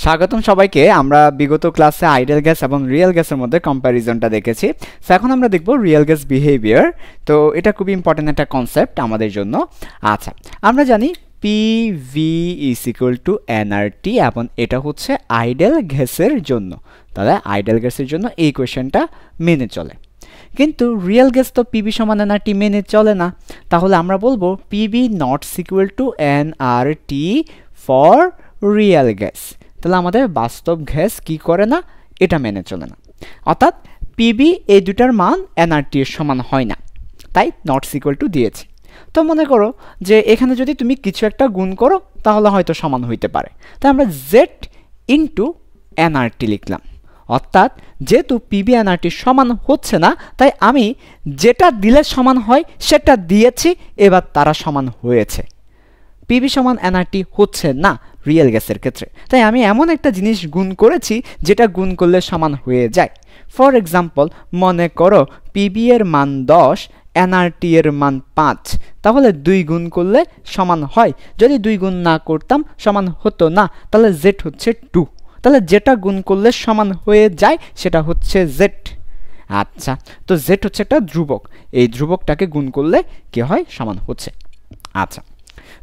স্বাগতম সবাইকে। আমরা বিগত ক্লাসে আইডেল গ্যাস এবং রিয়েল গ্যাসের মধ্যে কম্প্যারিজনটা দেখেছি। সো এখন আমরা দেখব রিয়েল গ্যাস বিহেভিয়ার। তো এটা খুবই ইম্পর্টেন্ট একটা কনসেপ্ট আমাদের জন্য। আচ্ছা, আমরা জানি PV is equal to nRT এবং এটা হচ্ছে আইডেল গ্যাসের জন্য। তাহলে আইডেল গ্যাসের জন্য এই কোয়েশ্চেনটা মেনে চলে, কিন্তু রিয়েল গ্যাস তো পিভি সমান এনআরটি মেনে চলে না। তাহলে আমরা বলবো PV not equal to nRT for real gas. তাহলে আমাদের বাস্তব গ্যাস কি করে না, এটা মেনে চলে না। অর্থাৎ পিবি এই দুটার মান এনআরটি এর সমান হয় না, তাই নট ইকুয়াল টু দিয়েছি। তো মনে করো যে এখানে যদি তুমি কিছু একটা গুণ করো তাহলে হয়তো সমান হইতে পারে। তাই আমরা জেড ইন্টু এনআরটি লিখলাম। অর্থাৎ যেহেতু পিবি এনআরটি সমান হচ্ছে না, তাই আমি যেটা দিলে সমান হয় সেটা দিয়েছি, এবার তারা সমান হয়েছে। পিবি সমান এনআরটি হচ্ছে না রিয়েল গ্যাসের ক্ষেত্রে, তাই আমি এমন একটা জিনিস গুণ করেছি যেটা গুণ করলে সমান হয়ে যায়। ফর এক্সাম্পল, মনে করো পিবি এর মান 10, এনআরটি এর মান 5, তাহলে 2 গুণ করলে সমান হয়। যদি 2 গুণ না করতাম সমান হতো না, তাহলে জেড হচ্ছে 2। তাহলে যেটা গুণ করলে সমান হয়ে যায় সেটা হচ্ছে জেড। আচ্ছা, তো জেড হচ্ছে একটা ধ্রুবক, এই ধ্রুবকটাকে গুণ করলে কি হয়, সমান হচ্ছে। আচ্ছা,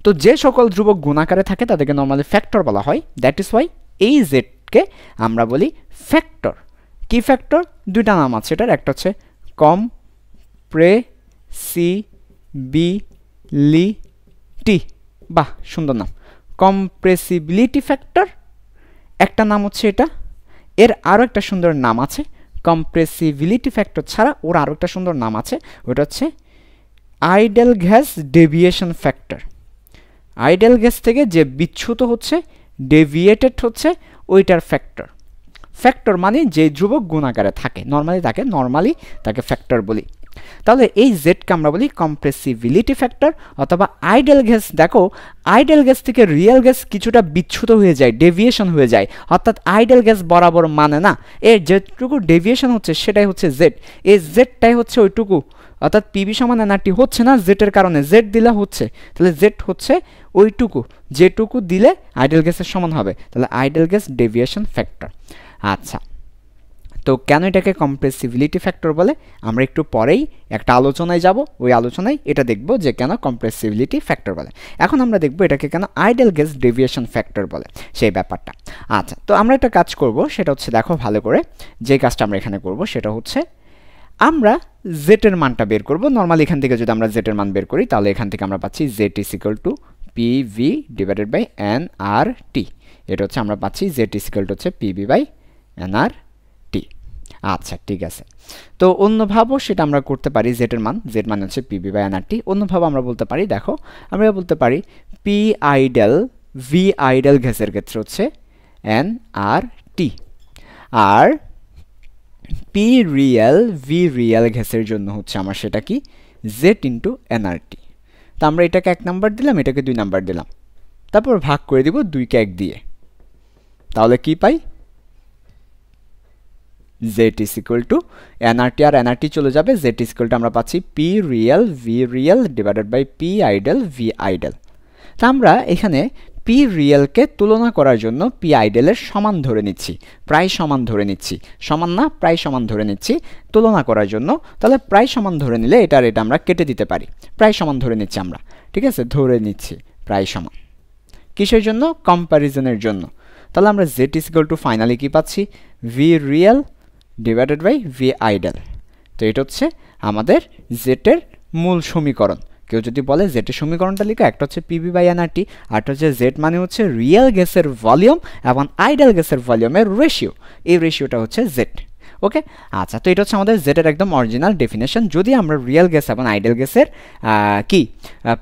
তো যে সকল ধ্রুবক গুণাকারে থাকে তাদেরকে নর্মালি ফ্যাক্টর বলা হয়। দ্যাট ইজ ওয়াই এই জেডকে আমরা বলি ফ্যাক্টর। কি ফ্যাক্টর? দুইটা নাম আছে এটার, একটা হচ্ছে কম্প্রেসিবিলিটি। বাহ, সুন্দর নাম, কম্প্রেসিবিলিটি ফ্যাক্টর একটা নাম হচ্ছে এটা। এর আরও একটা সুন্দর নাম আছে, কম্প্রেসিবিলিটি ফ্যাক্টর ছাড়া ওর আরও একটা সুন্দর নাম আছে, ওটা হচ্ছে ideal gas deviation factor. Ideal gas থেকে যে বিচ্যুত হচ্ছে, ডেভিয়েটেড হচ্ছে, ওইটার ফ্যাক্টর। ফ্যাক্টর মানে যে ধ্রুবক গুণাকারে থাকে, নর্মালি তাকে ফ্যাক্টর বলি। তাহলে এই জেডকে আমরা বলি কম্প্রেসিবিলিটি ফ্যাক্টর অথবা আইডেল গ্যাস। দেখো, আইডেল গ্যাস থেকে রিয়েল গ্যাস কিছুটা বিচ্যুত হয়ে যায়, ডেভিয়েশন হয়ে যায়, অর্থাৎ আইডেল গ্যাস বরাবর মানে না। এর যেটুকু ডেভিয়েশন হচ্ছে সেটাই হচ্ছে জেড। এই জেডটাই হচ্ছে ওইটুকু, অর্থাৎ পিবি সমান এনআরটি হচ্ছে না জেডের কারণে, জেড দিলে হচ্ছে। তাহলে জেড হচ্ছে ওইটুকু, যেটুকু দিলে আইডেল গ্যাসের সমান হবে। তাহলে আইডেল গ্যাস ডেভিয়েশন ফ্যাক্টর। আচ্ছা, তো কেন এটাকে কম্প্রেসিবিলিটি ফ্যাক্টর বলে আমরা একটু পরেই একটা আলোচনায় যাব, ওই আলোচনায় এটা দেখব যে কেন কম্প্রেসিবিলিটি ফ্যাক্টর বলে। এখন আমরা দেখব এটাকে কেন আইডেল গ্যাস ডেভিয়েশন ফ্যাক্টর বলে, সেই ব্যাপারটা। আচ্ছা, তো আমরা একটা কাজ করব, সেটা হচ্ছে দেখো ভালো করে, যে কাজটা আমরা এখানে করব সেটা হচ্ছে আমরা জেটের মানটা বের করব। নর্মালি এখান থেকে যদি আমরা জেটের মান বের করি তাহলে এখান থেকে আমরা পাচ্ছি Z is equal to PV divided by NRT. এটা হচ্ছে আমরা পাচ্ছি জেড ইজ ইকুয়াল টু হচ্ছে পিভি বাই এনআরটি। আচ্ছা, ঠিক আছে। তো অন্যভাবেও সেটা আমরা করতে পারি, জেটের মান, জেড মানে হচ্ছে পিভি বাই এনআরটি। অন্যভাবে আমরা বলতে পারি, দেখো আমরা বলতে পারি পি আইডেল ভি আইডেল গ্যাসের ক্ষেত্রে হচ্ছে এনআরটি, আর পি রিয়েল ভি রিয়েল গ্যাসের জন্য হচ্ছে আমার সেটা কি, জেড ইন্টু এনআরটি। তো আমরা এটাকে 1 নাম্বার দিলাম, এটাকে 2 নাম্বার দিলাম, তারপর ভাগ করে দিব 2 কে 1 দিয়ে। তাহলে কি পাই, Z is equal to NRT আর এনআরটি চলে যাবে, জেড ইজ ইকুয়াল টু আমরা পাচ্ছি P real V real divided by P ideal V ideal. তা আমরা এখানে পি রিয়েলকে তুলনা করার জন্য পি আইডেলের সমান ধরে নিচ্ছি, প্রায় সমান ধরে নিচ্ছি, সমান না প্রায় সমান ধরে নিচ্ছি তুলনা করার জন্য। তাহলে প্রায় সমান ধরে নিলে এটা আমরা কেটে দিতে পারি, প্রায় সমান ধরে নিচ্ছি আমরা, ঠিক আছে, ধরে নিচ্ছি প্রায় সমান। কিসের জন্য? কম্প্যারিজনের জন্য। তাহলে আমরা Z is equal to finally কি পাচ্ছি, V real divided by V ideal. তো এটা হচ্ছে আমাদের জেটের মূল সমীকরণ। কেউ যদি বলে জেটের সমীকরণটা লিখো, একটা হচ্ছে পিভি বাই এনআরটি, আরটা হচ্ছে জেড মানে হচ্ছে রিয়েল গ্যাসের ভলিউম এবং আইডেল গ্যাসের ভলিউমের রেশিও, এই রেশিওটা হচ্ছে জেড। ওকে, আচ্ছা, তো এটা হচ্ছে আমাদের জেটের একদম অরিজিনাল ডেফিনেশন। যদি আমরা রিয়েল গ্যাস এবং আইডেল গ্যাসের কি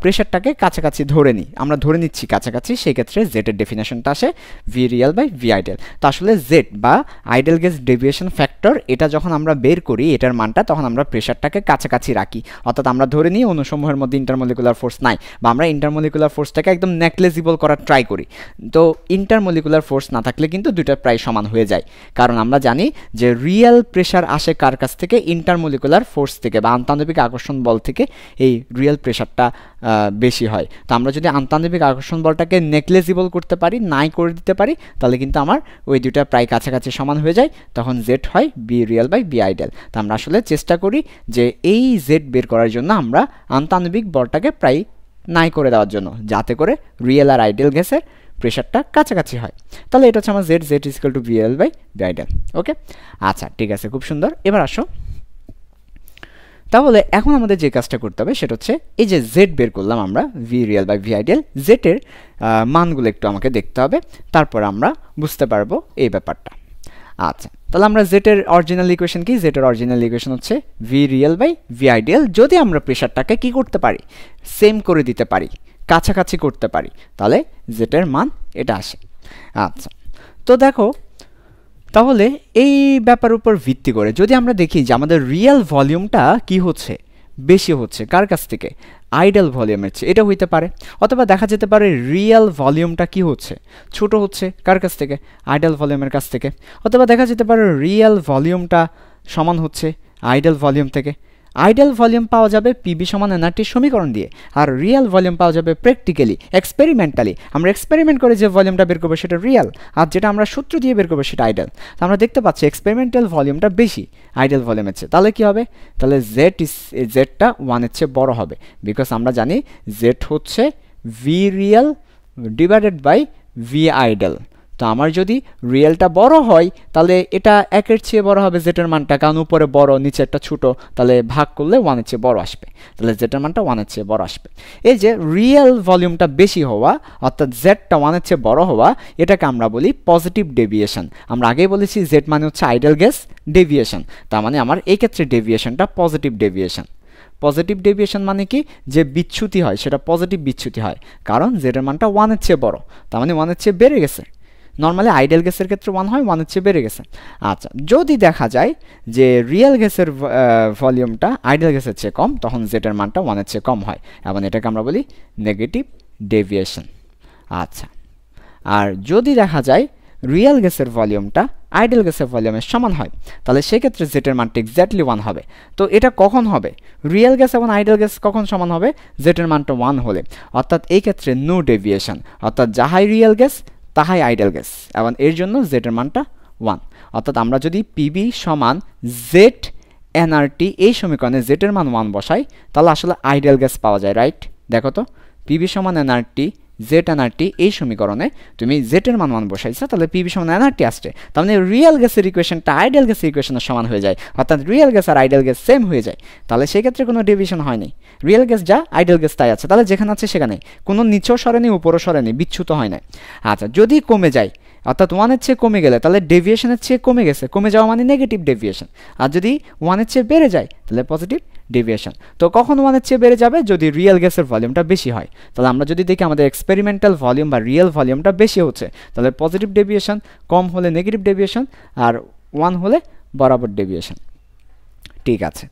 প্রেশারটাকে কাছাকাছি ধরে নিই, আমরা ধরে নিচ্ছি কাছাকাছি, সেই ক্ষেত্রে জেটের ডেফিনেশনটা আসে V real by V ideal. তো আসলে জেড বা আইডেল গ্যাস ডেভিয়েশন ফ্যাক্টর এটা যখন আমরা বের করি এটার মানটা, তখন আমরা প্রেশারটাকে কাছাকাছি রাখি, অর্থাৎ আমরা ধরে নিই অণুসমূহের মধ্যে ইন্টারমলিকুলার ফোর্স নাই, বা আমরা ইন্টারমলিকুলার ফোর্সটাকে একদম নেগলিজিবল করার ট্রাই করি। তো ইন্টারমলিকুলার ফোর্স না থাকলে কিন্তু দুইটা প্রায় সমান হয়ে যায়, কারণ আমরা জানি যে রিয়েল রিয়েল প্রেশার আসে কার কাছ থেকে? ইন্টারমলিকুলার ফোর্স থেকে বা আন্তঃআণবিক আকর্ষণ বল থেকে এই রিয়েল প্রেশারটা বেশি হয়। তো আমরা যদি আন্তঃআণবিক আকর্ষণ বলটাকে নেগলিজিবল করতে পারি, নাই করে দিতে পারি, তাহলে কিন্তু আমার ওই দুটা প্রায় কাছাকাছি সমান হয়ে যায়, তখন জেড হয় V real by B ideal. তো আমরা আসলে চেষ্টা করি যে এই জেড বের করার জন্য আমরা আন্তঃআণবিক বলটাকে প্রায় নাই করে দেওয়ার জন্য, যাতে করে রিয়েল আর আইডেল গ্যাসের প্রেশারটা কাছাকাছি হয়। তাহলে এটা হচ্ছে আমার Z, Z is equal to B real by B ideal. Okay, আচ্ছা ঠিক আছে, খুব সুন্দর। এবার আসো, তাহলে এখন আমাদের যে কাজটা করতে হবে সেটা হচ্ছে এই যে জেড বের করলাম আমরা V real by V ideal, জেডের মানগুলো একটু আমাকে দেখতে হবে, তারপর আমরা বুঝতে পারবো এই ব্যাপারটা। আচ্ছা, তাহলে আমরা জেটের অরিজিনাল ইকুয়েশন কি? জেটের অরিজিনাল ইকুয়েশন হচ্ছে V real by V ideal. যদি আমরা প্রেশারটাকে কি করতে পারি? সেম করে দিতে পারি, কাছাকাছি করতে পারি, তাহলে জেটের মান এটা আসে। আচ্ছা, তো দেখো, তাহলে এই ব্যাপার উপর ভিত্তি করে যদি আমরা দেখি যে আমাদের রিয়েল ভলিউমটা কি হচ্ছে, বেশি হচ্ছে কার কাছ থেকে? আইডেল ভলিউমের চেয়ে, এটা হইতে পারে। অথবা দেখা যেতে পারে রিয়েল ভলিউমটা কি হচ্ছে, ছোট হচ্ছে কার কাছ থেকে? আইডেল ভলিউমের কাছ থেকে। অথবা দেখা যেতে পারে রিয়েল ভলিউমটা সমান হচ্ছে আইডেল ভলিউম থেকে। আইডেল ভলিউম পাওয়া যাবে পিবি সমান এনআরটির সমীকরণ দিয়ে, আর রিয়েল ভলিউম পাওয়া যাবে প্র্যাকটিক্যালি, এক্সপেরিমেন্টালি। আমরা এক্সপেরিমেন্ট করে যে ভলিউমটা বের করবো সেটা রিয়েল, আর যেটা আমরা সূত্র দিয়ে বের করবো সেটা আইডেল। তো আমরা দেখতে পাচ্ছি এক্সপেরিমেন্টাল ভলিউমটা বেশি আইডেল ভলিউমের চেয়ে। তাহলে কি হবে? তাহলে জেডটা 1-এর চেয়ে বড় হবে, বিকজ আমরা জানি জেড হচ্ছে V real divided by V ideal. তো আমার যদি রিয়েলটা বড় হয় তাহলে এটা 1-এর চেয়ে বড় হবে জেটের মানটা, কারণ উপরে বড় নিচে একটা ছোট, তাহলে ভাগ করলে 1-এর চেয়ে বড় আসবে, তাহলে জেটের মানটা 1-এর চেয়ে বড় আসবে। এই যে রিয়েল ভলিউমটা বেশি হওয়া, অর্থাৎ জেডটা 1-এর চেয়ে বড় হওয়া, এটাকে আমরা বলি পজিটিভ ডেভিয়েশন। আমরা আগেই বলেছি জেড মানে হচ্ছে আইডেল গ্যাস ডেভিয়েশন, তার মানে আমার এই ক্ষেত্রে ডেভিয়েশনটা পজিটিভ ডেভিয়েশন। পজিটিভ ডেভিয়েশন মানে কি? যে বিচ্যুতি হয় সেটা পজিটিভ বিচ্যুতি হয়, কারণ জেডের মানটা 1-এর চেয়ে বড়, তার মানে 1-এর চেয়ে বেড়ে গেছে। নর্মালি আইডেল গ্যাসের ক্ষেত্রে 1 হয়, 1-এর চেয়ে বেড়ে গেছে। আচ্ছা, যদি দেখা যায় যে রিয়েল গ্যাসের ভলিউমটা আইডেল গ্যাসের চেয়ে কম, তখন জেটের মানটা 1-এর চেয়ে কম হয়, এবং এটাকে আমরা বলি নেগেটিভ ডেভিয়েশন। আচ্ছা, আর যদি দেখা যায় রিয়েল গ্যাসের ভলিউমটা আইডেল গ্যাসের ভলিউমের সমান হয়, তাহলে সেক্ষেত্রে জেটের মানটা এক্স্যাক্টলি 1 হবে। তো এটা কখন হবে? রিয়েল গ্যাস এবং আইডেল গ্যাস কখন সমান হবে? জেটের মানটা 1 হলে, অর্থাৎ এই ক্ষেত্রে নো ডেভিয়েশন, অর্থাৎ যাহাই রিয়েল গ্যাস তাহাই আইডেল গ্যাস, এবং এর জন্য জেটের মানটা 1। অর্থাৎ আমরা যদি পিবি সমান জেড এনআরটি এই সমীকরণে জেটের মান 1 বসাই, তাহলে আসলে আইডেল গ্যাস পাওয়া যায়, রাইট? দেখো তো, পিবি সমান এনআরটি জেড এনআরটি এই সমীকরণে তুমি জেটের মান 1 বসাইছো, তাহলে পিবি সমান এনআরটি আসছে, তার মানে রিয়েল গ্যাসের ইকুয়েশনটা আইডেল গ্যাসের ইকুয়েশনের সমান হয়ে যায়, অর্থাৎ রিয়েল গ্যাস আর আইডেল গ্যাস সেম হয়ে যায়। তাহলে সেক্ষেত্রে কোনো ডেভিয়েশন হয়নি, রিয়েল গ্যাস যা আইডেল গ্যাস তাই আছে, তাহলে যেখানে আছে সেখানে, কোনো নিচেও সরেনি উপরও সরেনি, বিচ্যুত হয় না। আচ্ছা, যদি কমে যায়, অর্থাৎ 1-এর চেয়ে কমে গেলে, তাহলে ডেভিয়েশনের চেয়ে কমে গেছে, কমে যাওয়া মানে নেগেটিভ ডেভিয়েশন। আর যদি 1-এর চেয়ে বেড়ে যায় তাহলে পজিটিভ ডেভিয়েশন। তো কখন 1-এর চেয়ে বেড়ে যাবে? যদি রিয়েল গ্যাসের ভলিউমটা বেশি হয়। তাহলে আমরা যদি দেখি আমাদের এক্সপেরিমেন্টাল ভলিউম বা রিয়েল ভলিউমটা বেশি হচ্ছে, তাহলে পজিটিভ ডেভিয়েশন, কম হলে নেগেটিভ ডেভিয়েশন, আর 1 হলে বরাবর ডেভিয়েশন। ঠিক আছে,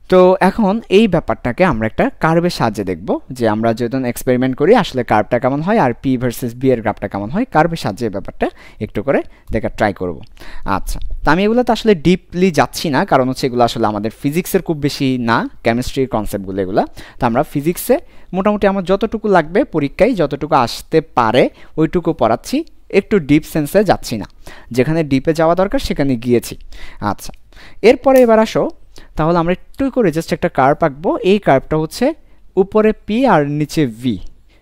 তো এখন এই ব্যাপারটাকে আমরা একটা কার্ভের সাহায্যে দেখব, যে আমরা যখন এক্সপেরিমেন্ট করি আসলে কার্ভটা কেমন হয় আর পি ভার্সেস বি এর গ্রাফটা কেমন হয়, কার্ভের সাহায্যে ব্যাপারটা একটু করে দেখা ট্রাই করব। আচ্ছা, তো আমি এগুলো তো আসলে ডিপলি যাচ্ছি না, কারণ হচ্ছে এগুলো আসলে আমাদের ফিজিক্সের খুব বেশি না, কেমিস্ট্রির কনসেপ্টগুলো এগুলো। তো আমরা ফিজিক্সে মোটামুটি আমার যতটুকু লাগবে পরীক্ষায়, যতটুকু আসতে পারে ওইটুকু পড়াচ্ছি, একটু ডিপ সেন্সে যাচ্ছি না, যেখানে ডিপে যাওয়া দরকার সেখানে গিয়েছি। আচ্ছা, এরপরে এবার আসো, তাহলে আমরা একটু করে জাস্ট একটা কার্ভ আঁকবো। এই কার্ভটা হচ্ছে উপরে পি আর নিচে ভি,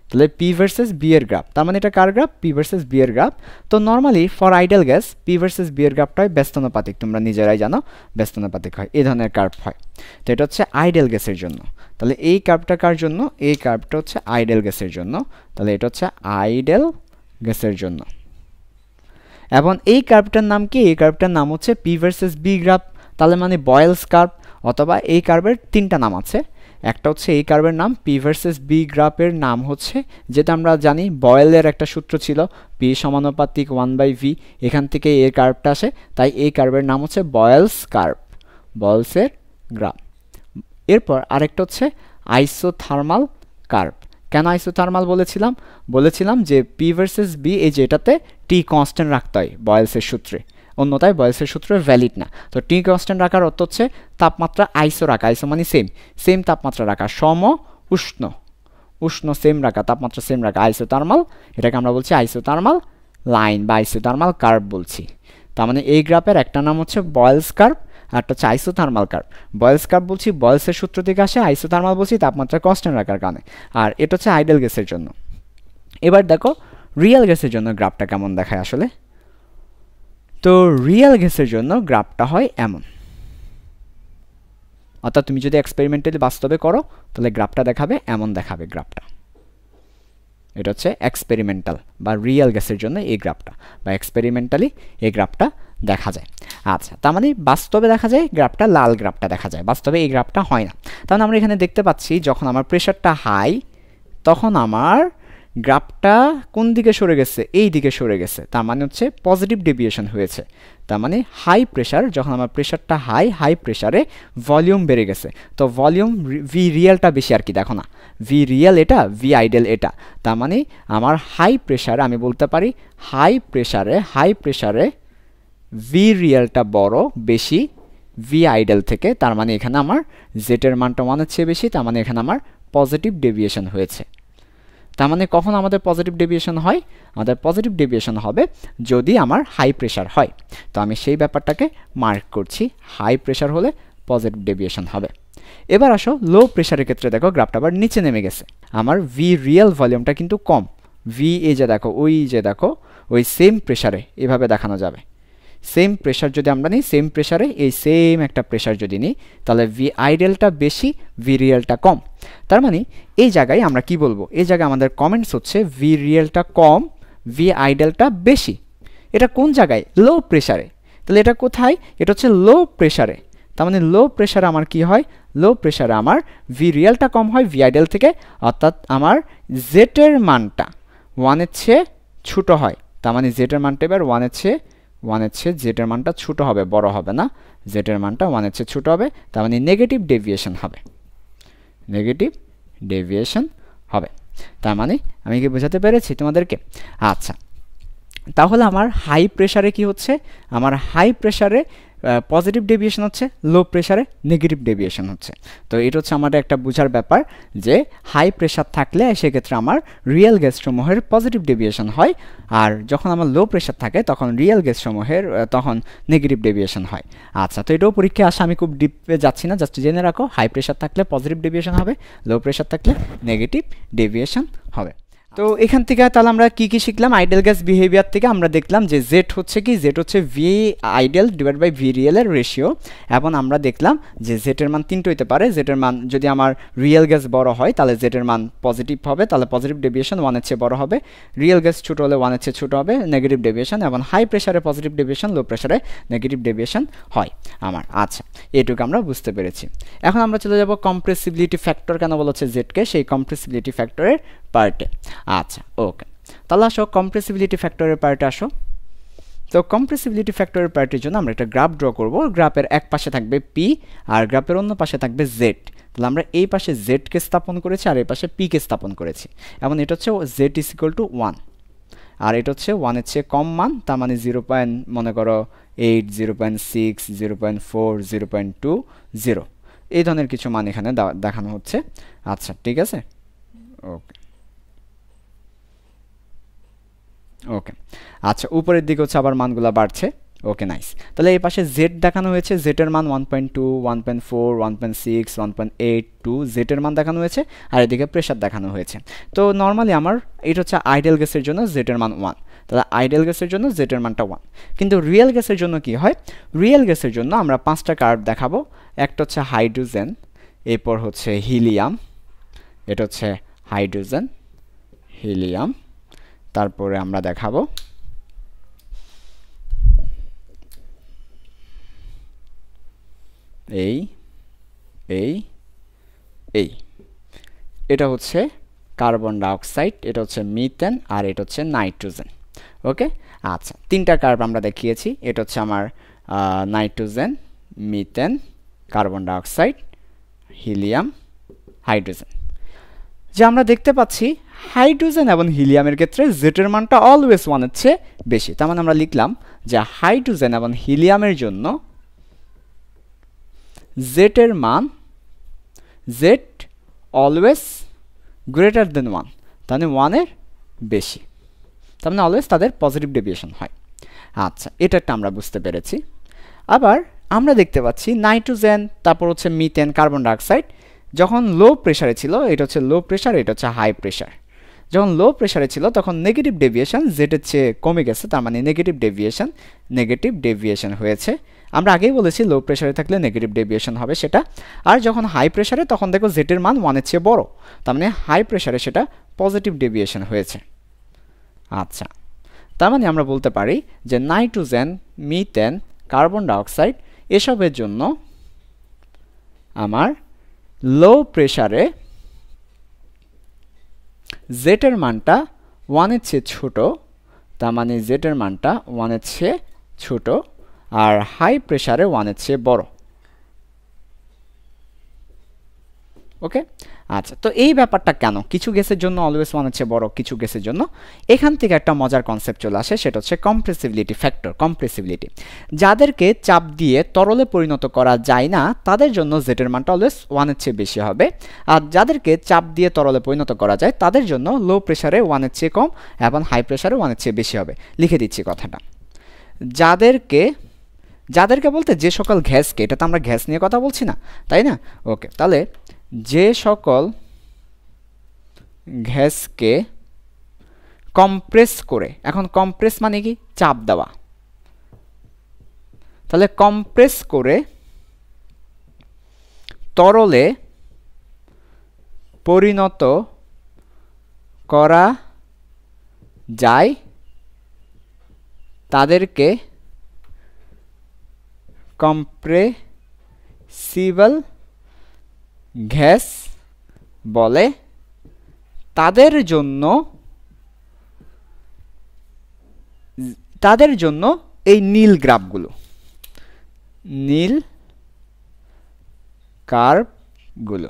তাহলে পি ভার্সেস বি এর গ্রাফ, তার মানে এটা কার গ্রাফ? পি ভার্সেস বি এর গ্রাফ। তো normally for ideal gas P versus V এর গ্রাফটা হয় ব্যস্তানুপাতিক, তোমরা নিজেরাই জানো ব্যস্তানুপাতিক হয়, এই ধরনের কার্ভ হয়। তো এটা হচ্ছে আইডেল গ্যাসের জন্য, তাহলে এই কার্ভটা কার জন্য? এই কার্ভটা হচ্ছে আইডেল গ্যাসের জন্য, তাহলে এটা হচ্ছে আইডেল গ্যাসের জন্য। এবং এই কার্ভটার নাম কি? এই কার্ভটার নাম হচ্ছে পি ভার্সেস বি গ্রাফ, তাহলে মানে বয়েলস কার্ভ, অথবা এই কার্ভের 3টা নাম আছে। একটা হচ্ছে এই কার্ভের নাম পি ভার্সেস বি গ্রাফের নাম হচ্ছে, যেটা আমরা জানি বয়েলের একটা সূত্র ছিল পি সমানুপাতিক 1/v, এখান থেকে এই কার্ভটা আসে, তাই এই কার্ভের নাম হচ্ছে বয়েলস কার্ভ, বয়েলসের গ্রাফ। এরপর আরেকটা হচ্ছে আইসোথার্মাল কার্ভ। কেন আইসোথার্মাল বলেছিলাম? বলেছিলাম যে পি ভার্সেস বি, এই যে এটাতে টি কনস্ট্যান্ট রাখতে হয় বয়েলসের সূত্রে, অন্যথায় বয়েলসের সূত্র ভ্যালিড না। তো টি কনস্ট্যান্ট রাখার অর্থ হচ্ছে তাপমাত্রা আইসো রাখা, আইসো মানে সেম তাপমাত্রা রাখা, সম উষ্ণ, উষ্ণ সেম রাখা, তাপমাত্রা সেম রাখা, আইসোথার্মাল, এটাকে আমরা বলছি আইসোথার্মাল লাইন বা আইসোথার্মাল কার্ভ বলছি। তার মানে এই গ্রাফের একটা নাম হচ্ছে বয়েলস কার্ভ আর একটা হচ্ছে আইসোথার্মাল কার্ভ। বয়েলস কার্ভ বলছি বয়েলসের সূত্র থেকে আসে, আইসোথার্মাল বলছি তাপমাত্রা কনস্ট্যান্ট রাখার কারণে। আর এটা হচ্ছে আইডেল গ্যাসের জন্য। এবার দেখো রিয়েল গ্যাসের জন্য গ্রাফটা কেমন দেখায় আসলে। তো রিয়েল গ্যাসের জন্য গ্রাফটা হয় এমন, অর্থাৎ তুমি যদি এক্সপেরিমেন্টালি বাস্তবে করো তাহলে গ্রাফটা দেখাবে এমন দেখাবে গ্রাফটা। এটা হচ্ছে এক্সপেরিমেন্টাল বা রিয়েল গ্যাসের জন্য এই গ্রাফটা, বা এক্সপেরিমেন্টালি এই গ্রাফটা দেখা যায়। আচ্ছা, তার মানে বাস্তবে দেখা যায় গ্রাফটা, লাল গ্রাফটা দেখা যায়, বাস্তবে এই গ্রাফটা হয় না। তাহলে আমরা এখানে দেখতে পাচ্ছি যখন আমার প্রেশারটা হাই তখন আমার গ্রাফটা কোন দিকে সরে গেছে, এই দিকে সরে গেছে, তার মানে হচ্ছে পজিটিভ ডেভিয়েশন হয়েছে। তার মানে হাই প্রেশার, যখন আমার প্রেশারটা হাই প্রেশারে ভলিউম বেড়ে গেছে, তো ভলিউম ভি রিয়েলটা বেশি আর কি, দেখো না ভি রিয়েল এটা, ভি আইডেল এটা। তার মানে আমার হাই প্রেশারে আমি বলতে পারি হাই প্রেশারে ভি রিয়েলটা বড়, বেশি ভি আইডেল থেকে। তার মানে এখানে আমার জেটের মানটা 1-এর চেয়ে বেশি, তার মানে এখানে আমার পজিটিভ ডেভিয়েশন হয়েছে। তার মানে কখন আমাদের পজিটিভ ডেভিয়েশন হয়? আমাদের পজিটিভ ডেভিয়েশন হবে যদি আমার হাই প্রেশার হয়। তো আমি সেই ব্যাপারটাকে মার্ক করছি, হাই প্রেশার হলে পজিটিভ ডেভিয়েশন হবে। এবার আসো লো প্রেশারের ক্ষেত্রে দেখো গ্রাফটা আবার নিচে নেমে গেছে। আমার ভি রিয়েল ভলিউমটা কিন্তু কম, ভি এই যে দেখো, ওই যে দেখো ওই সেম প্রেশারে এভাবে দেখানো যাবে। সেম প্রেশার যদি আমরা নিই, সেম প্রেশারে এই সেম একটা প্রেশার যদি নিই, তাহলে ভি আইডেলটা বেশি, ভি রিয়েলটা কম। তার মানে এই জায়গায় আমরা কি বলবো, এই জায়গায় আমাদের কমেন্টস হচ্ছে ভি রিয়েলটা কম, ভি আইডেলটা বেশি। এটা কোন জায়গায়? লো প্রেশারে। তাহলে এটা কোথায়? এটা হচ্ছে লো প্রেশারে। তার মানে লো প্রেশারে আমার কি হয়? লো প্রেশারে আমার ভি রিয়েলটা কম হয় ভি আইডেল থেকে, অর্থাৎ আমার জেটের মানটা 1-এর চেয়ে ছোটো হয়। তার মানে জেটের মানটা এবার 1-এর চেয়ে জেটের মানটা ছোটো হবে, বড় হবে না, জেটের মানটা 1-এর চেয়ে ছোটো হবে। তার মানে নেগেটিভ ডেভিয়েশন হবে, নেগেটিভ ডেভিয়েশন হবে। তার মানে আমি কি বোঝাতে পেরেছি তোমাদেরকে? আচ্ছা, তাহলে আমার হাই প্রেশারে কি হচ্ছে? আমার হাই প্রেশারে পজিটিভ ডেভিয়েশন হচ্ছে, লো প্রেশারে নেগেটিভ ডেভিয়েশন হচ্ছে। তো এটা হচ্ছে আমাদের একটা বোঝার ব্যাপার যে হাই প্রেশার থাকলে সেক্ষেত্রে আমার রিয়েল গ্যাস সমূহের পজিটিভ ডেভিয়েশন হয়, আর যখন আমার লো প্রেশার থাকে তখন রিয়েল গ্যাস সমূহের তখন নেগেটিভ ডেভিয়েশন হয়। আচ্ছা, তো এটাও পরীক্ষায় আসে, আমি খুব ডিপে যাচ্ছি না, জাস্ট জেনে রাখো হাই প্রেশার থাকলে পজিটিভ ডেভিয়েশন হবে, লো প্রেশার থাকলে নেগেটিভ ডেভিয়েশন হবে। তো এখান থেকে তাহলে আমরা কি কি শিখলাম? আইডেল গ্যাস বিহেভিয়ার থেকে আমরা দেখলাম যে জেড হচ্ছে কি, জেড হচ্ছে V ideal divide by V রিয়েলের রেশিও। এবং আমরা দেখলাম যে জেটের মান তিনটে হতে পারে। জেটের মান যদি আমার রিয়েল গ্যাস বড় হয় তাহলে জেটের মান পজিটিভ হবে, তাহলে পজিটিভ ডেভিয়েশন 1-এর চেয়ে বড় হবে। রিয়েল গ্যাস ছোটো হলে 1-এর চেয়ে ছোটো হবে, নেগেটিভ ডেভিয়েশন। এবং হাই প্রেশারে পজিটিভ ডেভিয়েশন, লো প্রেশারে নেগেটিভ ডেভিয়েশন হয় আমার। আচ্ছা, এটুকু আমরা বুঝতে পেরেছি। এখন আমরা চলে যাব কম্প্রেসিবিলিটি ফ্যাক্টর কেন বলা হচ্ছে জেডকে, সেই কম্প্রেসিবিলিটি ফ্যাক্টরের পার্টে। আচ্ছা, ওকে, তাহলে আসো কম্প্রেসিবিলিটি ফ্যাক্টরের পার্টে আসো। তো কম্প্রেসিবিলিটি ফ্যাক্টরের পার্টির জন্য আমরা একটা গ্রাফ ড্র করব। গ্রাফের এক পাশে থাকবে পি আর গ্রাফের অন্য পাশে থাকবে জেড। তাহলে আমরা এই পাশে জেডকে স্থাপন করেছি আর এই পাশে পিকে স্থাপন করেছি। এবং এটা হচ্ছে জেড ইজ ইকুয়াল টু 1, আর এটা হচ্ছে 1-এর চেয়ে কম মান, তার মানে 0. মনে করো 8, 0.6, 0.4, 0.20 এই ধরনের কিছু মান এখানে দেখানো হচ্ছে। আচ্ছা, ঠিক আছে, ওকে ওকে। আচ্ছা, উপরের দিকে হচ্ছে আবার মানগুলো বাড়ছে। ওকে, নাইস। তাহলে এই পাশে জেড দেখানো হয়েছে, জেটের মান 1.2, 1.4, 1.6, 1.82 জেটের মান দেখানো হয়েছে, আর এদিকে প্রেশার দেখানো হয়েছে। তো নর্মালি আমার এটা হচ্ছে আইডেল গ্যাসের জন্য জেটের মান 1, তাহলে আইডেল গ্যাসের জন্য জেটের মানটা 1। কিন্তু রিয়েল গ্যাসের জন্য কি হয়? রিয়েল গ্যাসের জন্য আমরা 5টা কার্ভ দেখাবো। একটা হচ্ছে হাইড্রোজেন, এরপর হচ্ছে হিলিয়াম, এটা হচ্ছে হাইড্রোজেন, হিলিয়াম, তারপরে আমরা দেখাবো এই এই এই এটা হচ্ছে কার্বন ডাইঅক্সাইড, এটা হচ্ছে মিথেন, আর এটা হচ্ছে নাইট্রোজেন। ওকে, আচ্ছা, 3টা কার্ভ আমরা দেখিয়েছি। এটা হচ্ছে আমার nitrogen, methane, carbon dioxide, helium, hydrogen. যে আমরা দেখতে পাচ্ছি হাইড্রোজেন এবং হিলিয়ামের ক্ষেত্রে জেটের মানটা অলওয়েজ 1-এর চেয়ে বেশি। তার মানে আমরা লিখলাম যে হাইড্রোজেন এবং হিলিয়ামের জন্য জেটের মান জেট অলওয়েজ গ্রেটার দেন 1, তার মানে 1-এর বেশি, তার মানে অলওয়েজ তাদের পজিটিভ ডেভিয়েশন হয়। আচ্ছা, এটা একটা আমরা বুঝতে পেরেছি। আবার আমরা দেখতে পাচ্ছি নাইট্রোজেন, তারপর হচ্ছে মিথেন, কার্বন ডাইঅক্সাইড যখন লো প্রেসারে ছিল, এটা হচ্ছে লো প্রেসার, এটা হচ্ছে হাই প্রেসার। যখন লো প্রেসারে ছিল তখন নেগেটিভ ডেভিয়েশন জেটের চেয়ে কমে গেছে, তার মানে নেগেটিভ ডেভিয়েশন হয়েছে। আমরা আগেই বলেছি লো প্রেসারে থাকলে নেগেটিভ ডেভিয়েশন হবে সেটা। আর যখন হাই প্রেসারে তখন দেখো জেটের মান 1-এর চেয়ে বড়, তার মানে হাই প্রেসারে সেটা পজিটিভ ডেভিয়েশন হয়েছে। আচ্ছা, তার মানে আমরা বলতে পারি যে নাইট্রোজেন, মিথেন, কার্বন ডাইঅক্সাইড এসবের জন্য আমার লো প্রেসারে জেটের মানটা 1-এর চেয়ে ছোট, তার মানে জেটের মানটা 1-এর চেয়ে ছোট, আর হাই প্রেসারে 1-এর চেয়ে বড়। ওকে, আচ্ছা, তো এই ব্যাপারটা কেন? কিছু গ্যাসের জন্য অলওয়েজ 1-এর চেয়ে বড়, কিছু গ্যাসের জন্য। এখান থেকে একটা মজার কনসেপ্ট চলে আসে, সেটা হচ্ছে কম্প্রেসিবিলিটি ফ্যাক্টর। কম্প্রেসিবিলিটি, যাদেরকে চাপ দিয়ে তরলে পরিণত করা যায় না তাদের জন্য জেটের মানটা অলওয়েজ 1-এর চেয়ে বেশি হবে, আর যাদেরকে চাপ দিয়ে তরলে পরিণত করা যায় তাদের জন্য লো প্রেসারে 1-এর চেয়ে কম এবং হাই প্রেসারে 1-এর চেয়ে বেশি হবে। লিখে দিচ্ছি কথাটা। যাদেরকে বলতে যে সকল গ্যাসকে, এটা তো আমরা গ্যাস নিয়ে কথা বলছি না, তাই না? ওকে, তাহলে যে সকল গ্যাসকে কম্প্রেস করে, এখন কম্প্রেস মানে কি? চাপ দেওয়া। তাহলে কম্প্রেস করে তরলে পরিণত করা যায় তাদেরকে কম্প্রেসিবল গ্যাস বলে। তাদের জন্য এই নীল গ্রাফগুলো, নীল কার্ভগুলো,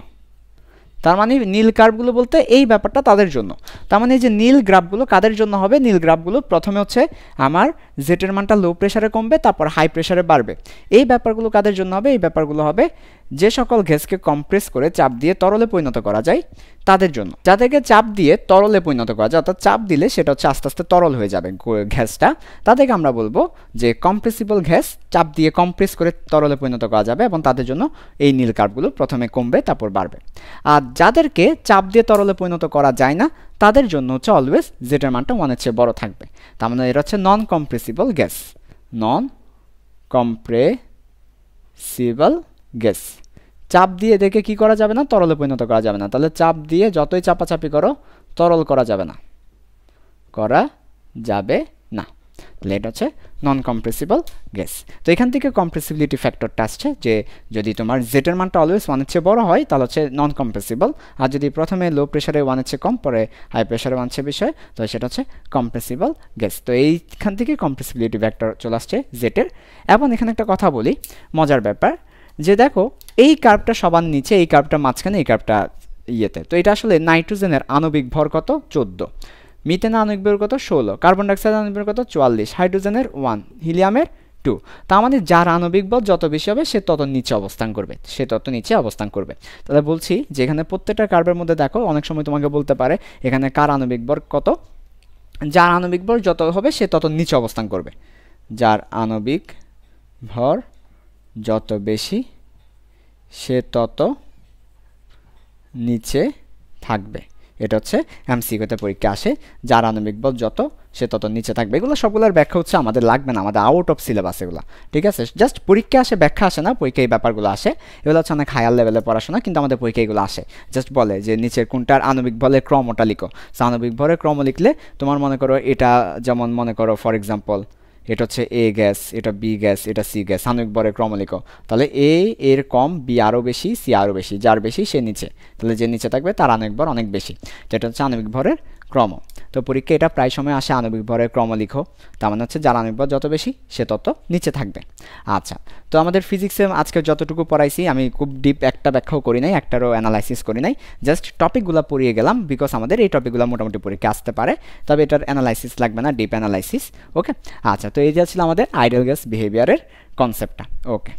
তার মানে নীল কার্ভগুলো বলতে এই ব্যাপারটা তাদের জন্য। তার মানে এই যে নীল গ্রাফগুলো কাদের জন্য হবে? নীল গ্রাফগুলো প্রথমে হচ্ছে আমার জেটের মানটা লো প্রেসারে কমবে, তারপর হাই প্রেসারে বাড়বে। এই ব্যাপারগুলো কাদের জন্য হবে? এই ব্যাপারগুলো হবে যে সকল গ্যাসকে কম্প্রেস করে চাপ দিয়ে তরলে পরিণত করা যায় তাদের জন্য। যাদেরকে চাপ দিয়ে তরলে পরিণত করা যায়, অর্থাৎ চাপ দিলে সেটা হচ্ছে আস্তে আস্তে তরল হয়ে যাবে গ্যাসটা, তাদেরকে আমরা বলবো যে কম্প্রেসিবল গ্যাস। চাপ দিয়ে কম্প্রেস করে তরলে পরিণত করা যাবে এবং তাদের জন্য এই নীল কার্ভগুলো প্রথমে কমবে তারপর বাড়বে। আর যাদেরকে চাপ দিয়ে তরলে পরিণত করা যায় না তাদের জন্য হচ্ছে অলওয়েজ জেটের মানটা 1-এর চেয়ে বড় থাকবে। তার মানে এটা হচ্ছে নন কম্প্রেসিবল গ্যাস, নন কম্প্রেসিবল গ্যাস। চাপ দিয়ে এদেরকে কি করা যাবে না? তরলে পরিণত করা যাবে না। তাহলে চাপ দিয়ে যতই চাপাচাপি করো তরল করা যাবে না, তাহলে এটা হচ্ছে নন কম্প্রেসিবল গ্যাস। তো এখান থেকে কম্প্রেসিবিলিটি ফ্যাক্টরটা আসছে যে যদি তোমার জেটের মানটা অলওয়েজ 1-এর চেয়ে বড় হয় তাহলে হচ্ছে নন কম্প্রেসিবল, আর যদি প্রথমে লো প্রেসারে 1-এর চেয়ে কম, পরে হাই প্রেসারে 1-এর চেয়ে বেশি হয়, তো সেটা হচ্ছে কম্প্রেসিবল গ্যাস। তো এইখান থেকে কম্প্রেসিবিলিটি ফ্যাক্টর চলে আসছে জেটের। এবং এখানে একটা কথা বলি, মজার ব্যাপার, যে দেখো এই কার্ভটা সবার নিচে, এই কার্ভটা মাঝখানে, এই কার্ভটা ইয়েতে। তো এটা আসলে নাইট্রোজেনের আণবিক ভর কত? 14, মিথেনের আণবিক ভর কত? 16, কার্বন ডাইঅক্সাইডের আণবিক ভর কত? 44, হাইড্রোজেনের 1, হিলিয়ামের 2। তার মানে যার আণবিক বল যত বেশি হবে সে তত নিচে অবস্থান করবে, তাহলে বলছি যে এখানে প্রত্যেকটা কার্ভের মধ্যে দেখো অনেক সময় তোমাকে বলতে পারে এখানে কার আণবিক ভর কত। যার আণবিক ভর যত হবে সে তত নিচে অবস্থান করবে, যার আণবিক ভর যত বেশি সে তত নিচে থাকবে। এটা হচ্ছে এমসিকিউতে পরীক্ষা আসে, যার আণবিক বল যত সে তত নিচে থাকবে। এগুলো সবগুলোর ব্যাখ্যা হচ্ছে আমাদের লাগবে না, আমাদের আউট অফ সিলেবাস এগুলো, ঠিক আছে? জাস্ট পরীক্ষা আসে, ব্যাখ্যা আসে না, পরীক্ষায় এই ব্যাপারগুলো আসে। এগুলো হচ্ছে অনেক হায়ার লেভেলের পড়াশোনা, কিন্তু আমাদের পরীক্ষায় এগুলো আসে। জাস্ট বলে যে নিচের কোনটার আণবিক বলের ক্রমটা লিখো। আণবিক ভরের ক্রম লিখলে তোমার মনে করো এটা, যেমন মনে করো ফর এক্সাম্পল এটা হচ্ছে এ গ্যাস, এটা বি গ্যাস, এটা সি গ্যাস, আণবিক ভরের ক্রম লিখো। তাহলে এ এর কম, বি আরও বেশি, সি আরও বেশি, যার বেশি সে নিচে, তাহলে যে নিচে থাকবে তার আণবিক ভর অনেক বেশি। যেটা হচ্ছে আণবিক ভরের ক্রম। তো পরীক্ষা এটা প্রায় সময় আসে আণবিক ভরের ক্রম লিখো, তার মানে হচ্ছে যার আণবিক ভর যত বেশি সে তত নিচে থাকবে। আচ্ছা, তো আমাদের ফিজিক্সে আজকে যতটুকু পড়াইছি আমি খুব ডিপ একটা ব্যাখ্যাও করি নাই, একটারও অ্যানালাইসিস করি নাই, জাস্ট টপিকগুলো পড়িয়ে গেলাম, বিকজ আমাদের এই টপিকগুলো মোটামুটি পরীক্ষা আসতে পারে, তবে এটার অ্যানালাইসিস লাগবে না, ডিপ অ্যানালাইসিস। ওকে, আচ্ছা, তো এই যে ছিল আমাদের আইডিয়াল গ্যাস বিহেভিয়ারের কনসেপ্টটা। ওকে।